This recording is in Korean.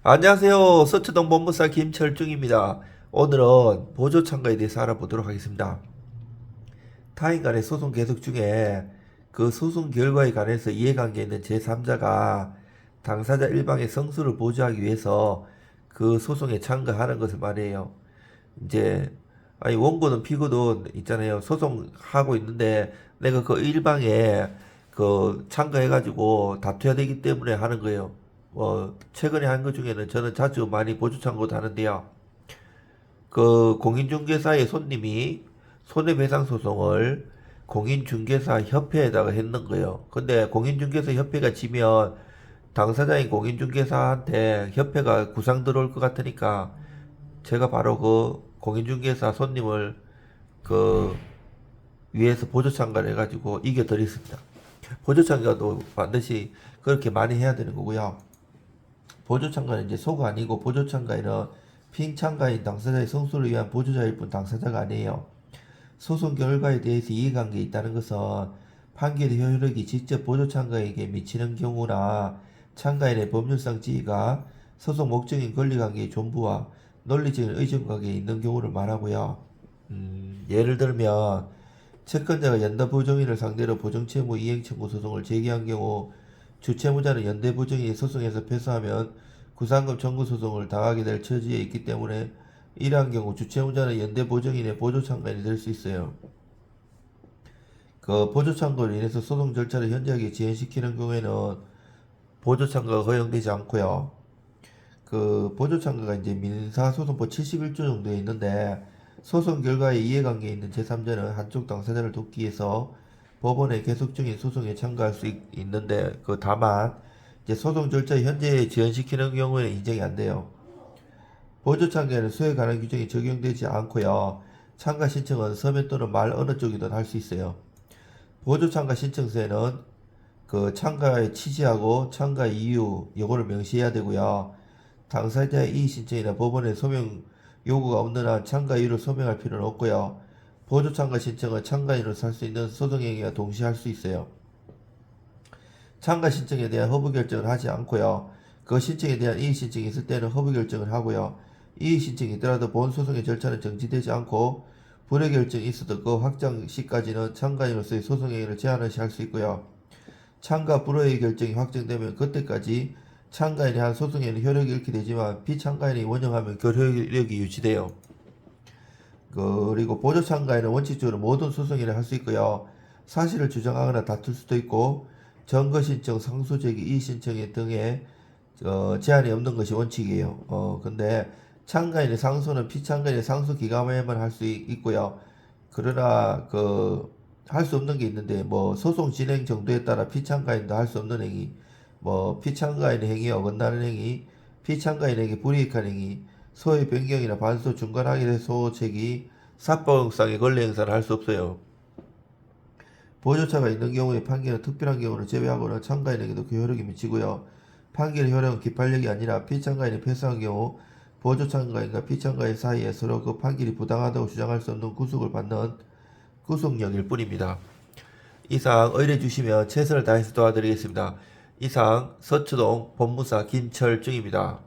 안녕하세요. 서초동 법무사 김철중입니다. 오늘은 보조참가에 대해서 알아보도록 하겠습니다. 타인 간의 소송 계속 중에 그 소송 결과에 관해서 이해관계 있는 제3자가 당사자 일방의 성수를 보조하기 위해서 그 소송에 참가하는 것을 말해요. 이제 아니 원고는 피고도 있잖아요. 소송하고 있는데 내가 그 일방에 그 참가해가지고 다투어야 되기 때문에 하는 거예요. 최근에 한 것 중에는 저는 자주 많이 보조 참고도 하는데요. 그 공인중개사의 손님이 손해배상 소송을 공인중개사 협회에다가 했는 거예요. 근데 공인중개사 협회가 지면 당사자인 공인중개사한테 협회가 구상 들어올 것 같으니까 제가 바로 그 공인중개사 손님을 그 위에서 보조참가를 해가지고 이겨드렸습니다. 보조참가도 반드시 그렇게 많이 해야 되는 거고요. 보조참가는 이제 소가 아니고 보조참가에는 피임참가인 당사자의 성수를 위한 보조자일 뿐 당사자가 아니에요. 소송 결과에 대해서 이해관계 있다는 것은 판결의 효력이 직접 보조참가에게 미치는 경우나 참가인의 법률상 지위가 소송 목적인 권리관계의 존부와 논리적인 의존관계에 있는 경우를 말하고요. 예를 들면 채권자가 연대보증인을 상대로 보증채무 이행청구 소송을 제기한 경우 주채무자는 연대보증인이 소송에서 패소하면 구상금 청구 소송을 당하게 될 처지에 있기 때문에 이러한 경우 주채무자는 연대보증인의 보조참가인이 될 수 있어요. 그 보조참가로 인해서 소송 절차를 현저하게 지연시키는 경우에는 보조참가가 허용되지 않고요. 그 보조참가가 이제 민사소송법 71조 정도에 있는데 소송 결과에 이해관계 있는 제3자는 한쪽 당사자를 돕기 위해서 법원에 계속 중인 소송에 참가할 수 있는데 그 다만 이제 소송 절차 현재에 지연시키는 경우에는 인정이 안 돼요. 보조 참가에는 수에 관한 규정이 적용되지 않고요. 참가 신청은 서면 또는 말 어느 쪽이든 할 수 있어요. 보조 참가 신청서에는 그 참가의 취지하고 참가 이유 요거를 명시해야 되고요. 당사자의 이의 신청이나 법원의 소명 요구가 없는 한 참가 이유를 소명할 필요는 없고요. 보조 참가 신청은 참가인으로서 할 수 있는 소송행위와 동시에 할 수 있어요. 참가 신청에 대한 허브 결정을 하지 않고요. 그 신청에 대한 이의 신청이 있을 때는 허브 결정을 하고요. 이의 신청이 있더라도 본 소송의 절차는 정지되지 않고 불의 결정이 있어도 그 확정 시까지는 참가인으로서의 소송행위를 제한 없이 할 수 있고요. 참가 불허의 결정이 확정되면 그때까지 참가인이 한 소송에는 효력이 잃게 되지만 비참가인이 원형하면 그 효력이 유지돼요. 그리고 보조 참가인은 원칙적으로 모든 소송일을 할 수 있고요. 사실을 주장하거나 다툴 수도 있고 증거 신청, 상소 제기, 이의 신청 등에 제한이 없는 것이 원칙이에요. 근데 참가인의 상소는 피참가인의 상소 기간에만 할 수 있고요. 그러나 할 수 없는 게 있는데 뭐 소송 진행 정도에 따라 피참가인도 할 수 없는 행위, 뭐 피참가인의 행위에 어긋나는 행위, 피참가인에게 불이익한 행위, 소의 변경이나 반소 중간하게 소책이 사법상의 권리 행사를 할 수 없어요. 보조차가 있는 경우에 판결은 특별한 경우를 제외하고는 참가인에게도 그 효력이 미치고요. 판결의 효력은 기판력이 아니라 피참가인이 패소한 경우 보조참가인과 피참가인 사이에 서로 그 판결이 부당하다고 주장할 수 없는 구속을 받는 구속력일 뿐입니다. 이상 의뢰 주시면 최선을 다해서 도와드리겠습니다. 이상 서초동 법무사 김철중입니다.